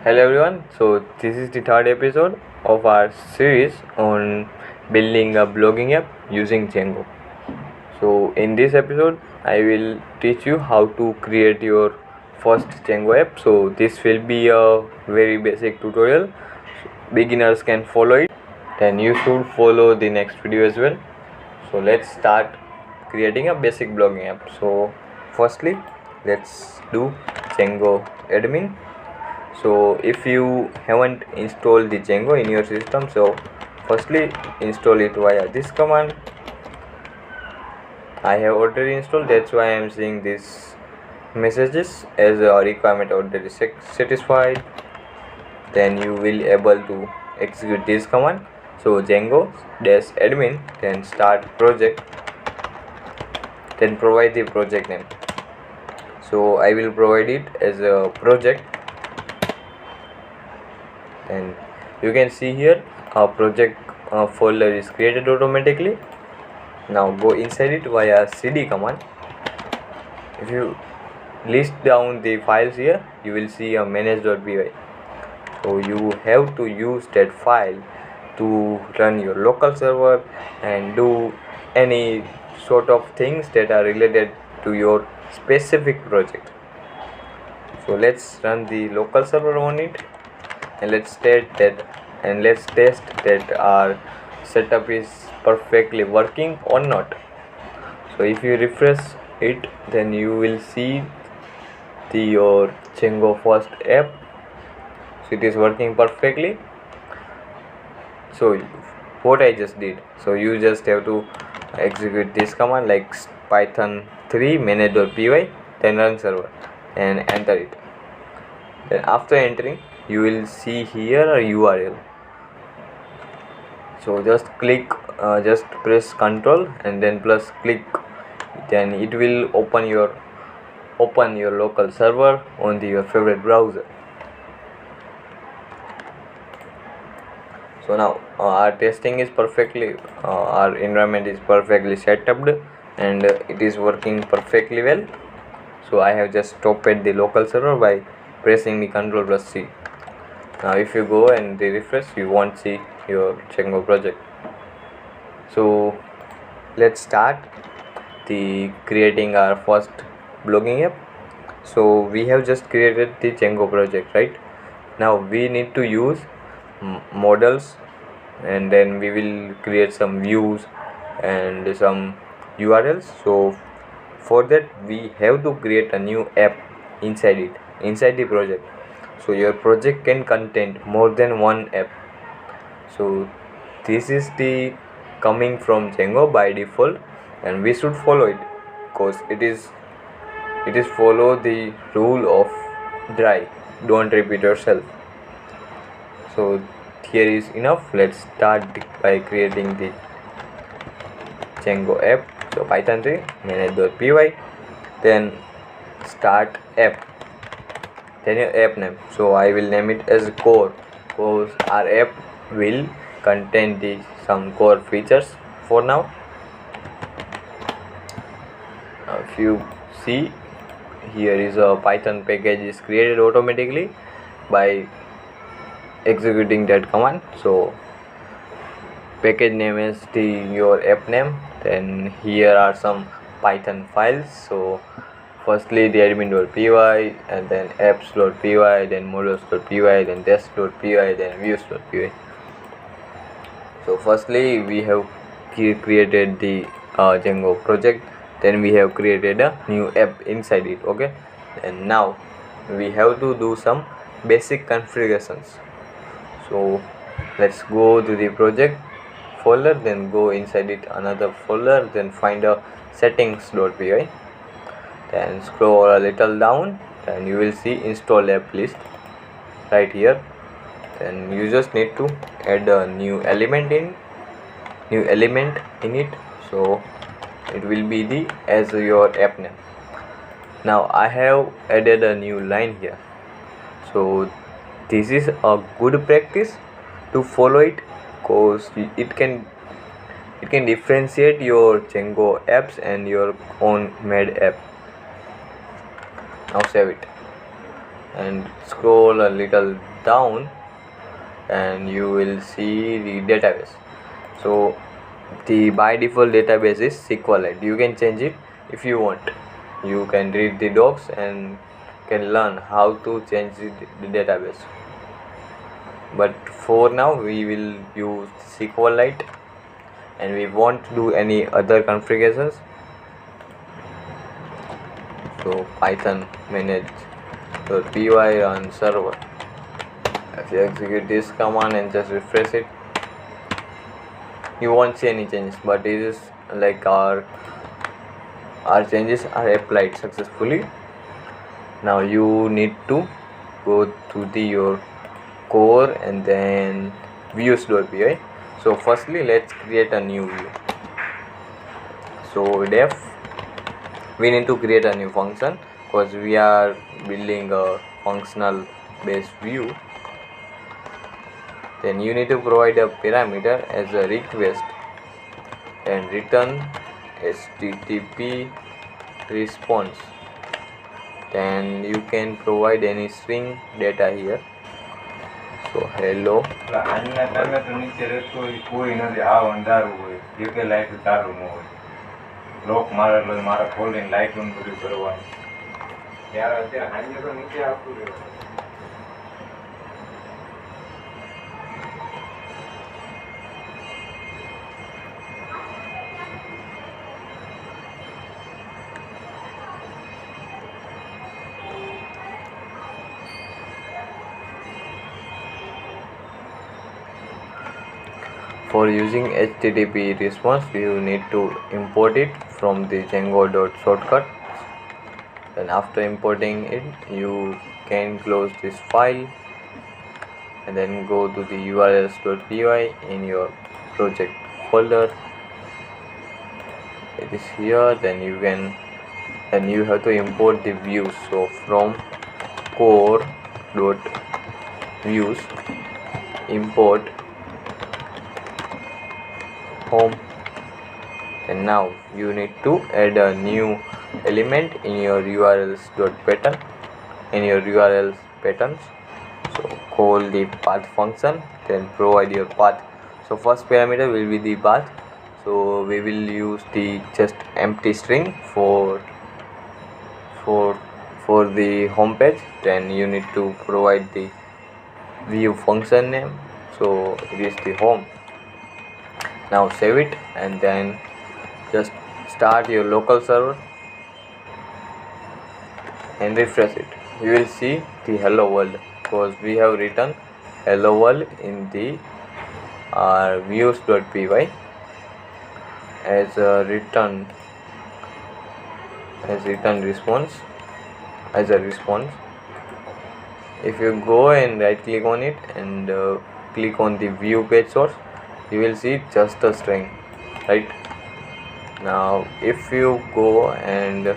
Hello everyone. So this is the third episode of our series on building a blogging app using Django. So in this episode I will teach you how to create your first Django app. So this will be a very basic tutorial. Beginners can follow it. Then you should follow the next video as well. So let's start creating a basic blogging app. So firstly let's do Django admin. So if you haven't installed the Django in your system, so firstly install it via this command. I have already installed, that's why I am seeing these messages as a requirement already satisfied. Then you will able to execute this command. So Django -admin, then start project, then provide the project name. So I will provide it as a project. And you can see here our project folder is created automatically. Now go inside it via cd command. If you list down the files here, you will see a manage.py. So you have to use that file to run your local server and do any sort of things that are related to your specific project. So let's run the local server on it, and let's test that our setup is perfectly working or not. So if you refresh it, then you will see your Django first app. So it is working perfectly. So what I just did, so you just have to execute this command like python 3 manage.py, then run server and enter it. Then after entering, you will see here a URL. So just press Ctrl and then plus click, then it will open your local server on your favorite browser. So now our testing is perfectly, our environment is perfectly set up and it is working perfectly well. So I have just stopped the local server by pressing the Ctrl plus C. Now if you go and refresh, you won't see your Django project. So let's start the creating our first blogging app. So we have just created the Django project, right? Now we need to use models, and then we will create some views and some URLs. So for that we have to create a new app inside the project. So your project can contain more than one app. So this is the coming from Django by default, and we should follow it because it is follow the rule of dry, don't repeat yourself. So here is enough. Let's start by creating the Django app. So python 3 manage.py, then start app, then your app name. So I will name it as core because our app will contain some core features for now. If you see, here is a Python package is created automatically by executing that command. So package name is your app name. Then here are some Python files. So firstly the admin.py, and then apps.py, then models.py, then test.py, then views.py. So firstly we have created the Django project, then we have created a new app inside it. Okay, and now we have to do some basic configurations. So let's go to the project folder, then go inside it another folder, then find a settings.py, then scroll a little down, and you will see install app list right here. Then you just need to add a new element in it. So it will be as your app name. Now I have added a new line here. So this is a good practice to follow it because it can differentiate your Django apps and your own made app. Now save it. and scroll a little down, and you will see the database. So the by default database is SQLite. You can change it if you want. You can read the docs and can learn how to change the database, but for now we will use SQLite and we won't do any other configurations. So Python manage.py on server. If you execute this command and just refresh it, you won't see any changes, but it is like our changes are applied successfully. Now you need to go to your core and then views.py. So firstly let's create a new view. So def, we need to create a new function because we are building a functional based view. Then you need to provide a parameter as a request and return http response. Then you can provide any string data here. So hello. For using HTTP response, you need to import it from the Django.shortcut. Then after importing it, you can close this file and then go to the urls.py in your project folder. It is here. Then you have to import the views. So from core.views import home, and now you need to add a new element in your urls patterns. So call the path function, then provide your path. So first parameter will be the path, so we will use the just empty string for the home page. Then you need to provide the view function name, so it is the home. Now save it and then just start your local server and refresh it. You will see the hello world because we have written hello world in the views.py as a return response. If you go and right click on it and click on the view page source, you will see just a string, right? Now if you go and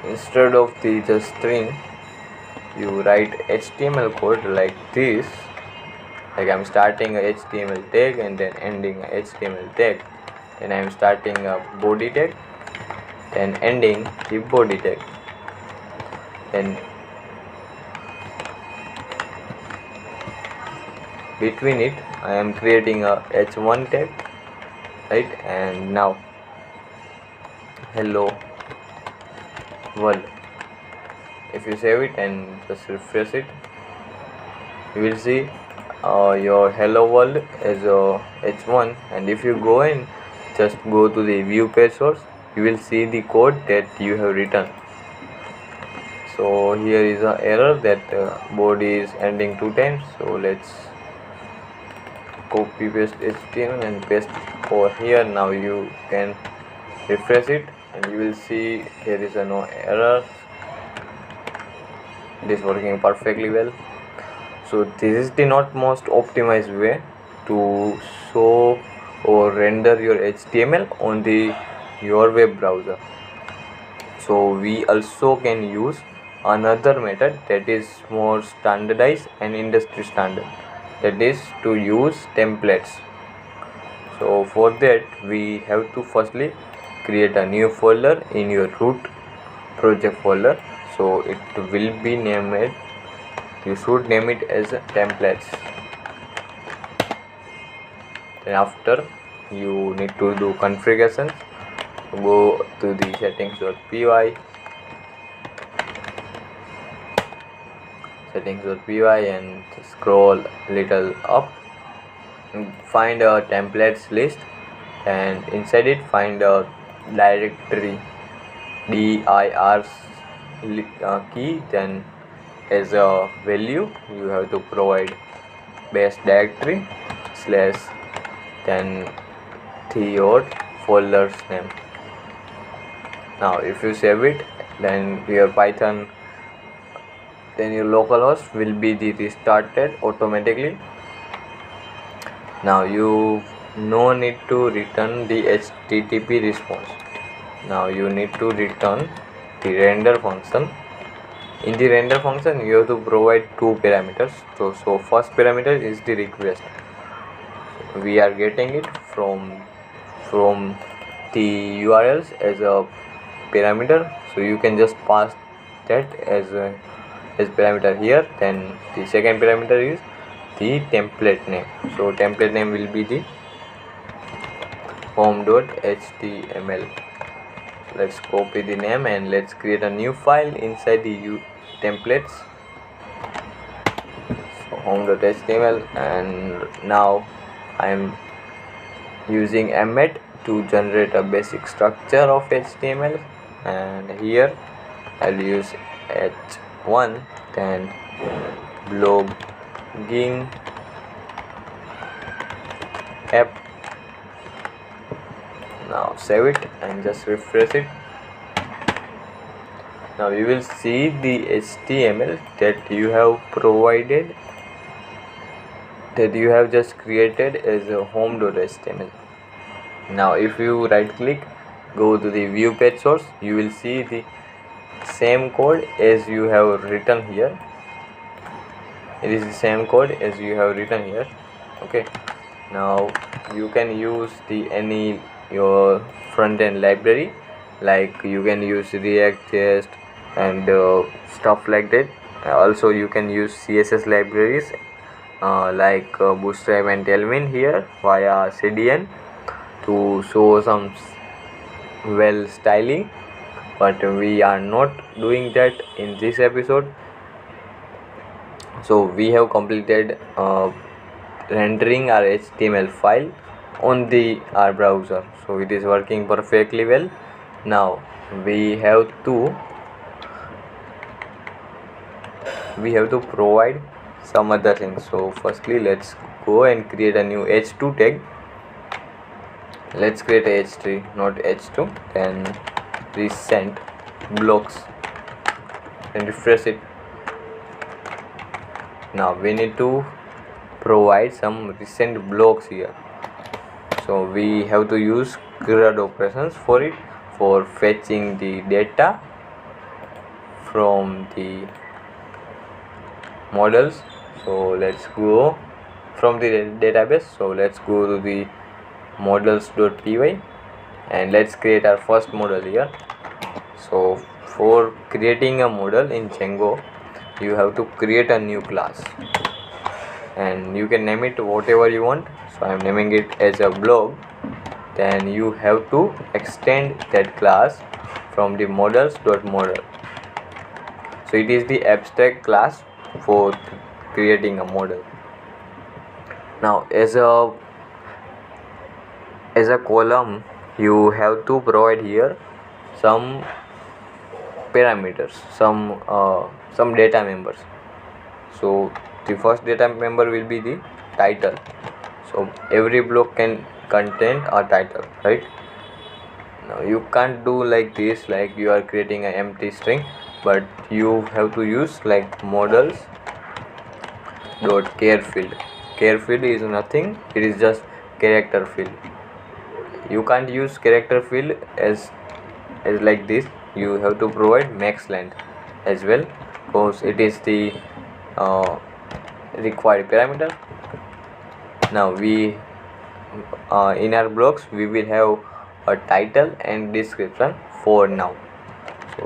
instead of the just string, you write HTML code like this, like I'm starting a HTML tag and then ending a HTML tag, then I'm starting a body tag, then ending the body tag, then between it I am creating a h1 tag, right? And now hello world. If you save it and just refresh it, you will see your hello world as a h1. And if you go and just go to the view page source, you will see the code that you have written. So here is an error that body is ending 2 times. So let's copy paste HTML and paste over here. Now you can refresh it and you will see here is no error. It is working perfectly well. So this is the not most optimized way to show or render your HTML on your web browser. So we also can use another method that is more standardized and industry standard, that is to use templates. So for that we have to firstly create a new folder in your root project folder. so it will be named, you should name it as templates. Then after, you need to do configurations. Go to the settings.py and scroll little up and find a templates list, and inside it find a directory dir key. Then as a value you have to provide base directory slash then your folder's name. Now if you save it, then your Python, then your localhost will be restarted automatically. Now you no need to return the HTTP response. Now you need to return the render function. In the render function you have to provide two parameters. So first parameter is the request. We are getting it from the URLs as a parameter, so you can just pass that as parameter here. Then the second parameter is the template name. So template name will be the home.html. Let's copy the name and let's create a new file inside the templates. So home.html, and now I am using emmet to generate a basic structure of HTML, and here I'll use h1, then blogging app. Now save it and just refresh it. Now you will see the HTML that you have provided, that you have just created as a home.html. Now if you right click, go to the view page source, you will see the same code as you have written here. It is the same code as you have written here. Okay, now you can use the any your front-end library, like you can use React.js and stuff like that. Also you can use CSS libraries like Bootstrap and Tailwind here via CDN to show some well styling, but we are not doing that in this episode. So we have completed rendering our HTML file on our browser, so it is working perfectly well. Now we have to provide some other things. So firstly, let's go and create a new h2 tag. Let's create a h3, not h2. Then recent blocks and refresh it. Now we need to provide some recent blocks here, so we have to use CRUD operations for it, for fetching the data from the models. So let's go from the database. So let's go to the models.py and let's create our first model here. So for creating a model in Django, you have to create a new class, and you can name it whatever you want. So I am naming it as a blog. Then you have to extend that class from the models.model. So it is the abstract class for creating a model. Now as a column, you have to provide here some parameters, some data members. So the first data member will be the title. So every block can contain a title, right? Now you can't do like this, like you are creating an empty string, but you have to use like models dot care field. Care field is nothing, it is just character field. You can't use character field as like this. You have to provide max length as well, because it is the required parameter. Now we in our blocks we will have a title and description for now. So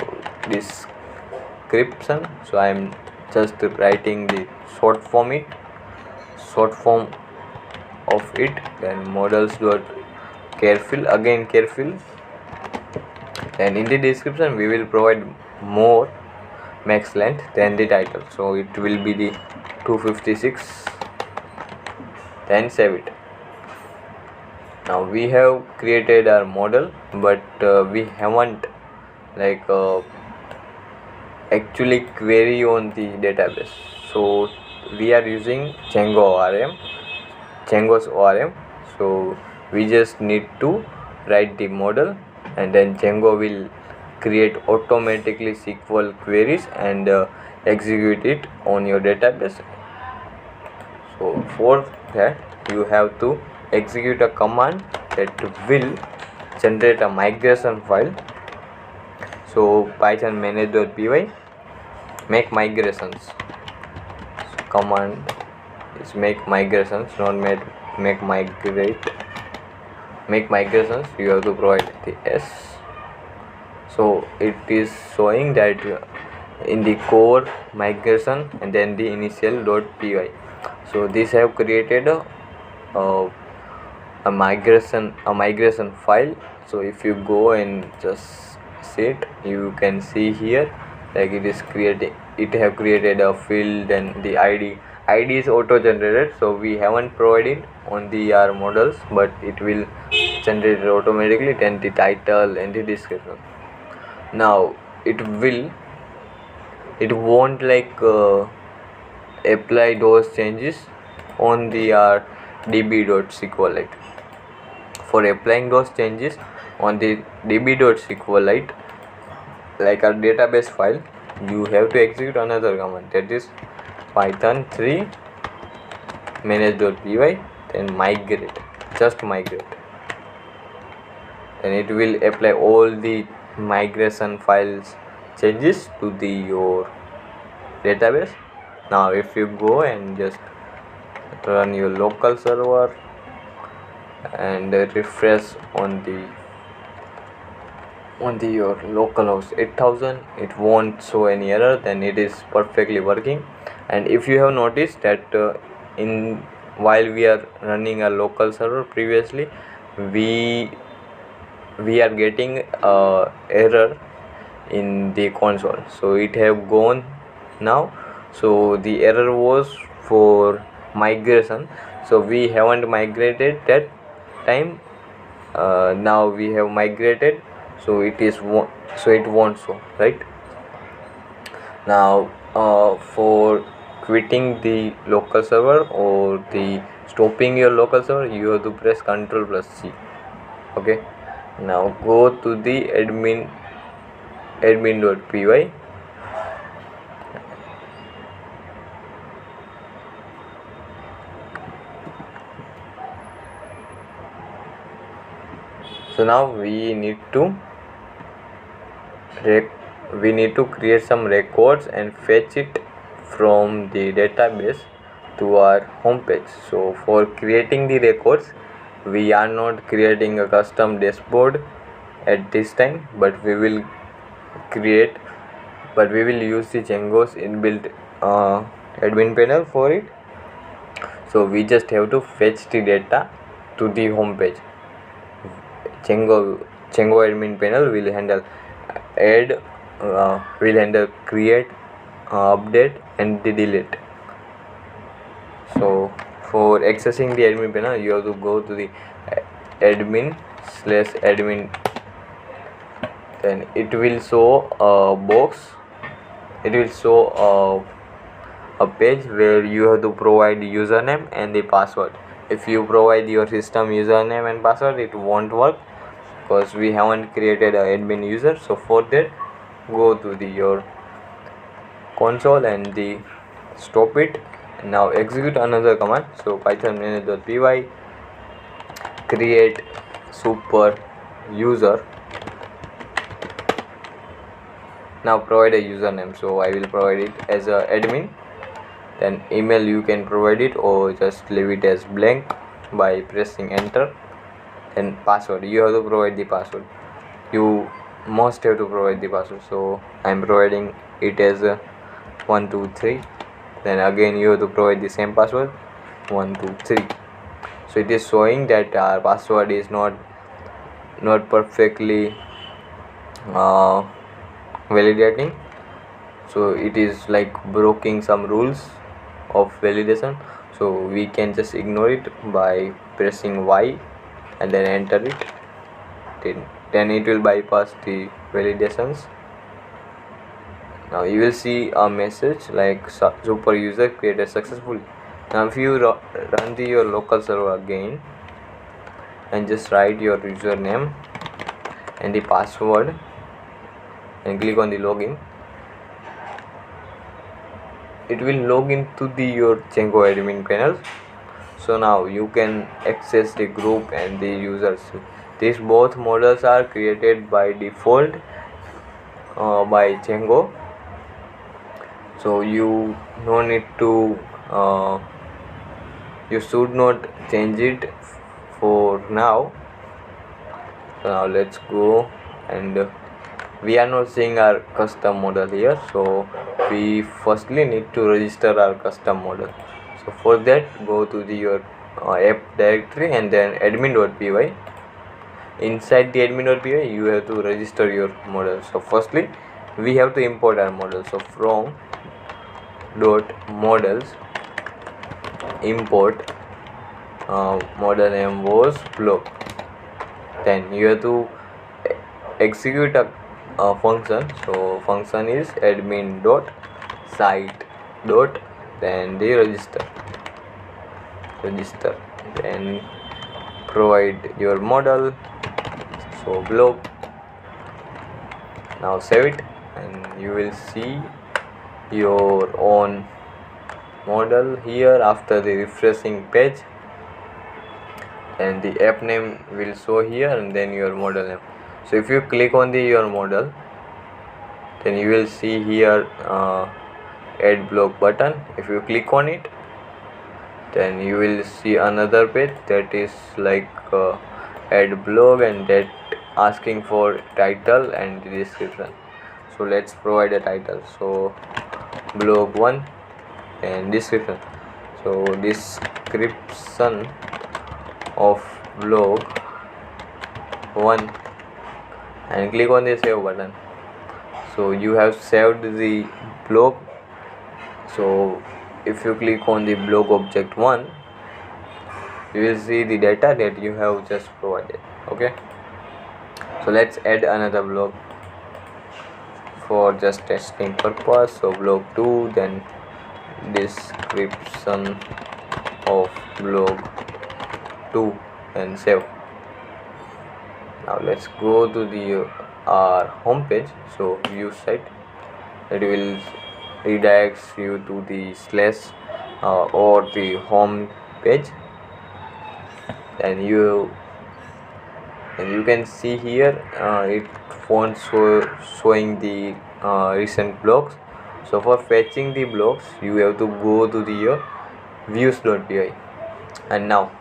description, so I am just writing the short form of it. Then models dot careful, again careful, and in the description we will provide more max length than the title, so it will be the 256. Then save it. Now we have created our model, but we haven't actually query on the database, so we are using Django's ORM. So we just need to write the model, and then Django will create automatically SQL queries and execute it on your database. So for that you have to execute a command that will generate a migration file. So python manage.py make migrations. So command is make migrations, not make migrate. Make migrations, you have to provide the s. So it is showing that in the core migration and then the initial.py. So this have created a migration file. So if you go and just see it, you can see here it is creating, it have created a field, and the id is auto generated, so we haven't provided on the our models, but it will generate it automatically. Then the title and the description. Now it won't apply those changes on the db.sqlite. For applying those changes on the db.sqlite, like our database file, you have to execute another command, that is python 3 manage.py, then migrate, just migrate. Then it will apply all the migration files changes to the your database. Now if you go and just run your local server and refresh on your localhost 8000, it won't show any error, then it is perfectly working. And if you have noticed that in while we are running a local server previously, we are getting error in the console, so it have gone now. So the error was for migration, so we haven't migrated that time. Now we have migrated, so it won't show, right? Now for quitting the local server or the stopping your local server, you have to press Ctrl+C. okay, now go to the admin.py. So now we need to create some records and fetch it from the database to our home page. So for creating the records, we are not creating a custom dashboard at this time, but we will use the Django's inbuilt admin panel for it. So we just have to fetch the data to the home page. Django admin panel will handle create, update and the delete. So for accessing the admin panel, you have to go to the admin/admin. Then it will show a box. It will show a page where you have to provide the username and the password. If you provide your system username and password, it won't work because we haven't created an admin user. So for that, go to your console and stop it. Now execute another command. So python manage.py create super user. Now provide a username, so I will provide it as a admin. Then email, you can provide it or just leave it as blank by pressing enter. Then password, you have to provide the password. You must have to provide the password, so I am providing it as 123. Then again you have to provide the same password 123. So it is showing that our password is not perfectly validating. So it is like breaking some rules of validation. So we can just ignore it by pressing Y and then enter it. Then it will bypass the validations. Now you will see a message like super user created successfully. Now if you run your local server again and just write your username and the password and click on the login, it will log into your Django admin panel. So now you can access the group and the users. These both models are created by default by Django. So you no need to you should not change it for now. So now let's go, and we are not seeing our custom model here, so we firstly need to register our custom model. So for that, go to your app directory and then admin.py. Inside the admin.py you have to register your model. So firstly we have to import our model. So from .models import model name was blog. Then you have to execute a function. So function is admin.site dot then the register, then provide your model, so blog. Now save it and you will see your own model here after the refreshing page, and the app name will show here and then your model name. So if you click on your model, then you will see here add blog button. If you click on it, then you will see another page that is like add blog, and that asking for title and description. So let's provide a title. So blog 1 and description. So description of blog 1, and click on the save button. So you have saved the blog. So if you click on the blog object 1, you will see the data that you have just provided. Okay, so let's add another blog for just testing purpose. So blog 2, then description of blog 2 and save. Now let's go to our home page. So view site, it will redirects you to the slash or the home page, and you can see here it won't showing the recent blogs. So for fetching the blogs you have to go to the views.py, and now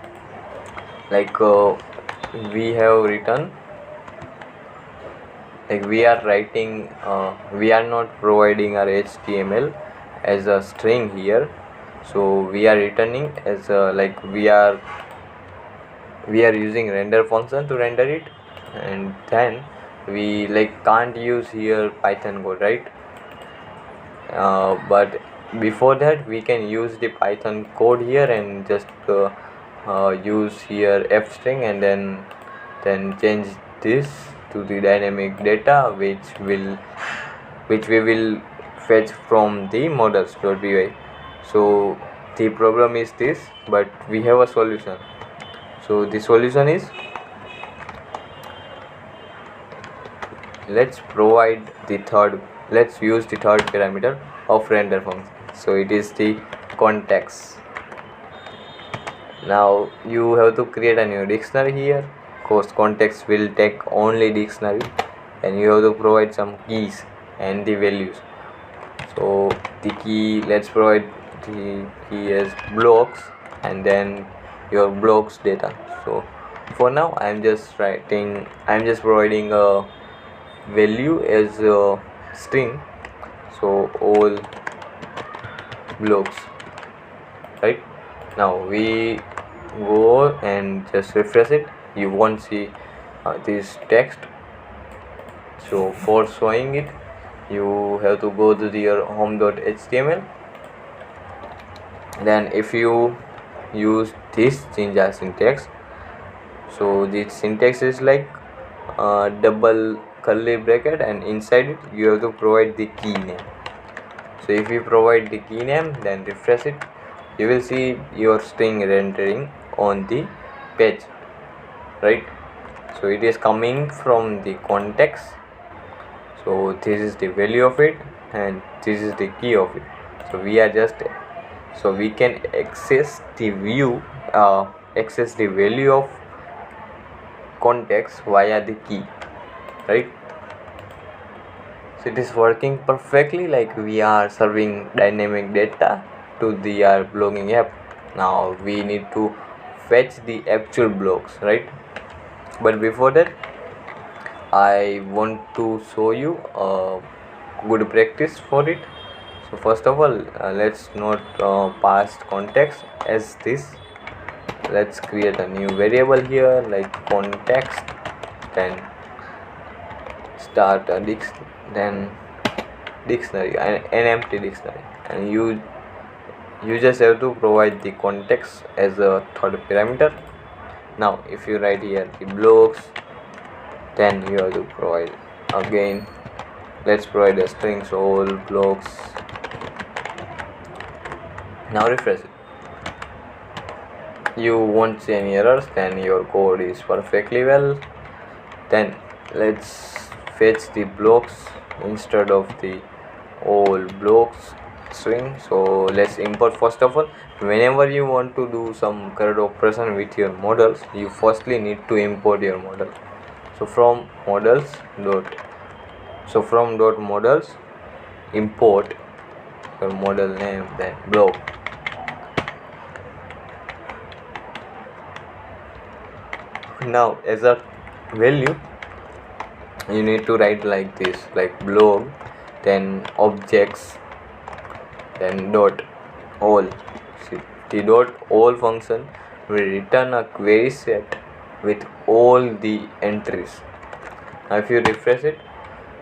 like we have written, like we are writing, we are not providing our HTML as a string here. So we are returning as like we are using render function to render it, and then we like can't use here Python code, right? But before that we can use the Python code here and just use here f string, and then change this to the dynamic data which we will fetch from the models.py. So the problem is this, but we have a solution. So the solution is, let's use the third parameter of render function. So it is the context. Now you have to create a new dictionary here, because context will take only dictionary, and you have to provide some keys and the values. So the key, let's provide the key as blocks and then your blocks data. So for now I'm just providing a value as a string. so all blocks, right? Now we go and just refresh it. You won't see this text. So for showing it, you have to go to your home.html. Then if you use this Jinja syntax, so this syntax is like double curly bracket, and inside it you have to provide the key name. So if you provide the key name, then refresh it, you will see your string rendering on the page, right? So it is coming from the context. So this is the value of it and this is the key of it. So we are just, so we can access the view, access the value of context via the key, right? So it is working perfectly, like we are serving dynamic data to the our blogging app. Now we need to fetch the actual blocks, right? But before that, I want to show you a good practice for it. So first of all, let's not pass context as this. Let's create a new variable here like context, then start a then dictionary, an empty dictionary, and you just have to provide the context as a third parameter. Now if you write here the blocks, then you have to provide again, let's provide a string, so all blocks. Now refresh it, you won't see any errors, then your code is perfectly well. Then let's fetch the blocks instead of the all blocks string. So let's import. First of all, whenever you want to do some CRUD operation with your models, you firstly need to import your model. So from models models import your model name, then block. Now as a value you need to write like this, like blog, then objects, then dot all. See, the dot all function will return a query set with all the entries. Now if you refresh it,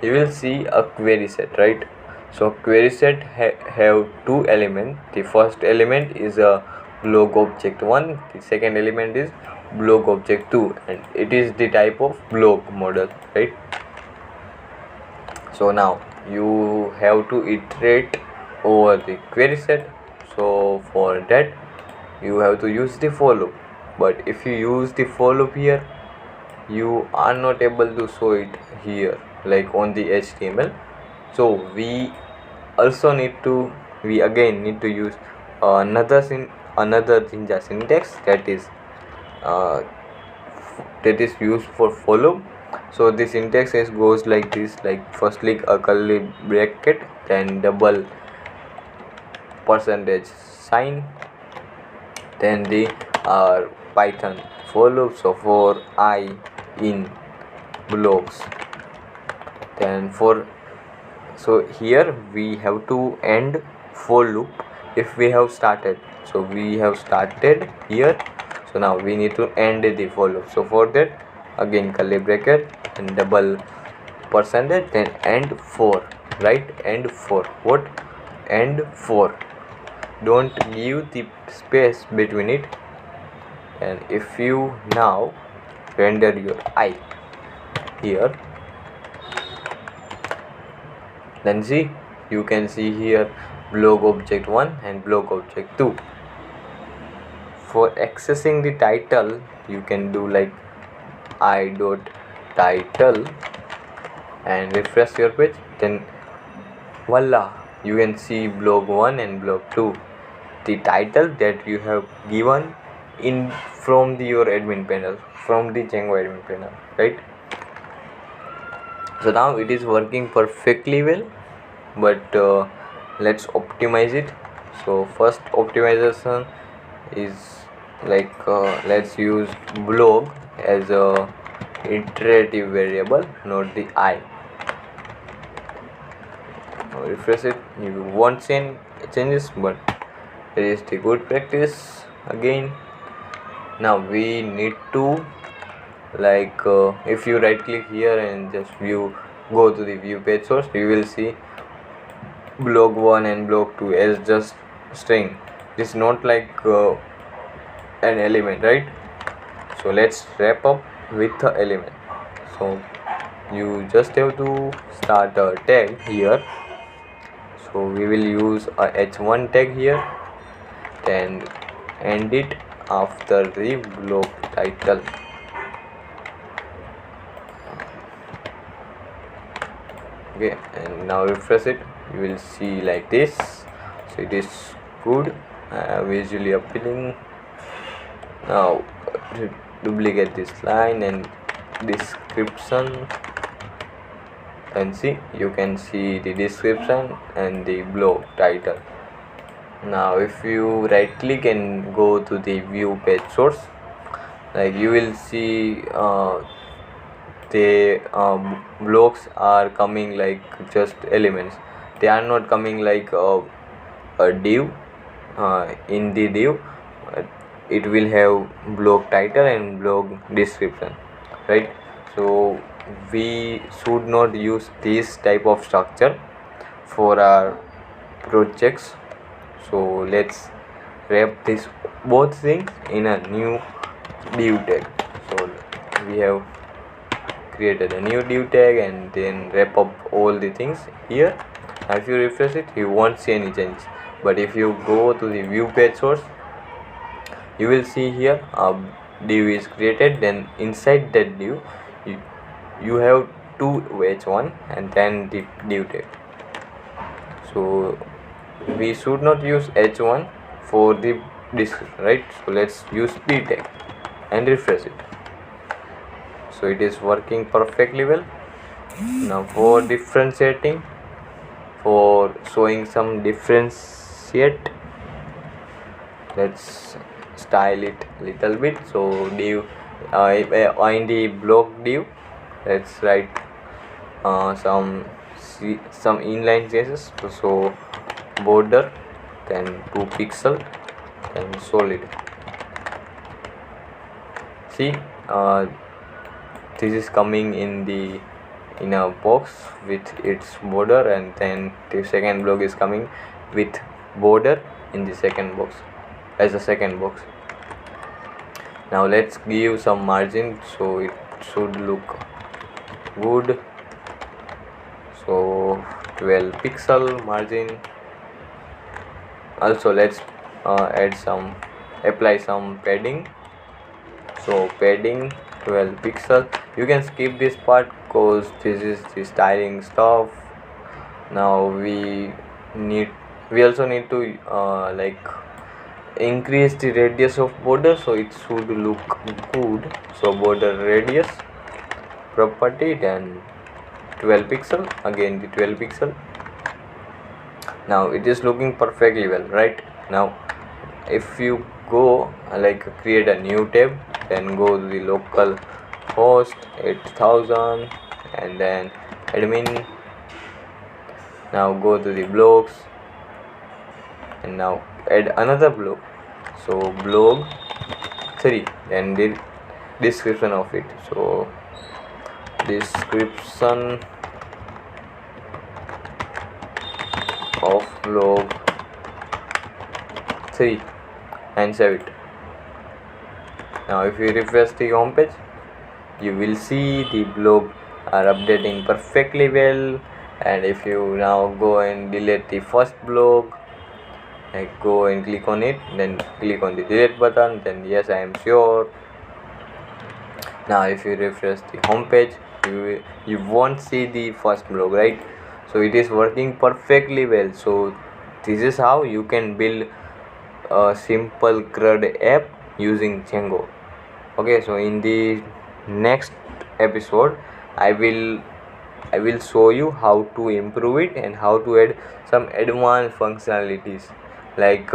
you will see a query set, right? So query set have two elements. The first element is a blog object 1, the second element is blog object 2, and it is the type of blog model, right? So now you have to iterate over the query set. So for that you have to use the for loop, but if you use the for loop here, you are not able to show it here like on the HTML. So we again need to use another Jinja syntax that is used for for loop. So the syntax goes like this, like firstly a curly bracket, then double percentage sign, then the Python for loop, so for I in blocks, then for, so here we have to end for loop if we have started. So we have started here, so now we need to end the for loop. So for that again curly bracket and double percentage, then end for, right? End for what? End for, don't give the space between it. And if you now render your I here, then see, you can see here blog object 1 and blog object 2. For accessing the title, you can do like I.title and refresh your page, then voila, you can see blog 1 and blog 2, the title that you have given in from your admin panel, from the Django admin panel, right? So now it is working perfectly well, but let's optimize it. So first optimization is like let's use blog as a iterative variable, not the I. Now refresh it, you won't see any changes, but it is the good practice again. Now we need to if you right click here and just go to the view page source, you will see block 1 and block 2 as just string. It is not like an element, right? So let's wrap up with the element. So you just have to start a tag here. So we will use a h1 tag here, then end it after the block title. Okay, and now refresh it, you will see like this. So it is good, visually appealing. Now duplicate this line and description, and see, you can see the description and the blog title. Now if you right click and go to the view page source, you will see the blocks are coming like just elements. They are not coming like a div. In the div, it will have blog title and blog description, right? So we should not use this type of structure for our projects. So let's wrap this both things in a new div tag. So we have created a new div tag and then wrap up all the things here. Now if you refresh it, you won't see any change, but if you go to the view page source, you will see here a div is created. Then inside that div you have two h1 and then the div tag. So we should not use h1 for the description, right? So let's use p tag and refresh it. So it is working perfectly well. Now for differentiating, for showing some differentiate, let's style it little bit. So div in the block div, let's write some inline changes. So border, then 2 pixel, then solid. See, this is coming in a box with its border, and then the second block is coming with border in the second box as a second box. Now let's give some margin so it should look good. So 12 pixel margin. Also let's apply some padding. So padding 12 pixel. You can skip this part because this is the styling stuff. Now we also need to increase the radius of border so it should look good. So border radius property, then 12 pixel, again the 12 pixel. Now it is looking perfectly well, right? Now if you go create a new tab, then go to the local host 8000 and then admin. Now go to the blogs and now add another blog. So blog 3 and the description of it. So description of blog 3 and save it. Now if you refresh the home page, you will see the blog are updating perfectly well. And if you now go and delete the first blog, go and click on it, then click on the delete button, then yes, I am sure. Now if you refresh the home page, you won't see the first blog, right? So it is working perfectly well. So this is how you can build a simple CRUD app using Django. Okay, so in the next episode I will show you how to improve it and how to add some advanced functionalities like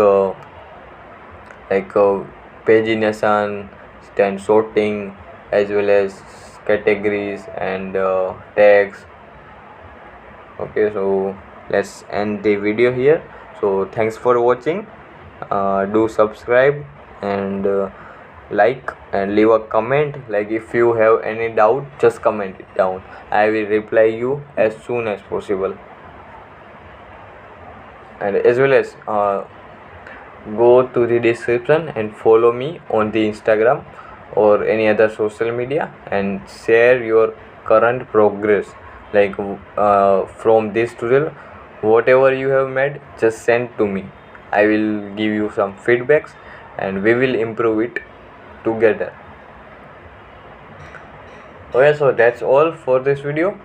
pagination, then sorting, as well as categories and tags. Okay, so let's end the video here. So thanks for watching. Do subscribe and like and leave a comment. Like if you have any doubt, just comment it down. I will reply you as soon as possible. And as well as go to the description and follow me on the Instagram or any other social media and share your current progress. Like from this tutorial, whatever you have made, just send to me. I will give you some feedbacks and we will improve it together. Okay, so that's all for this video.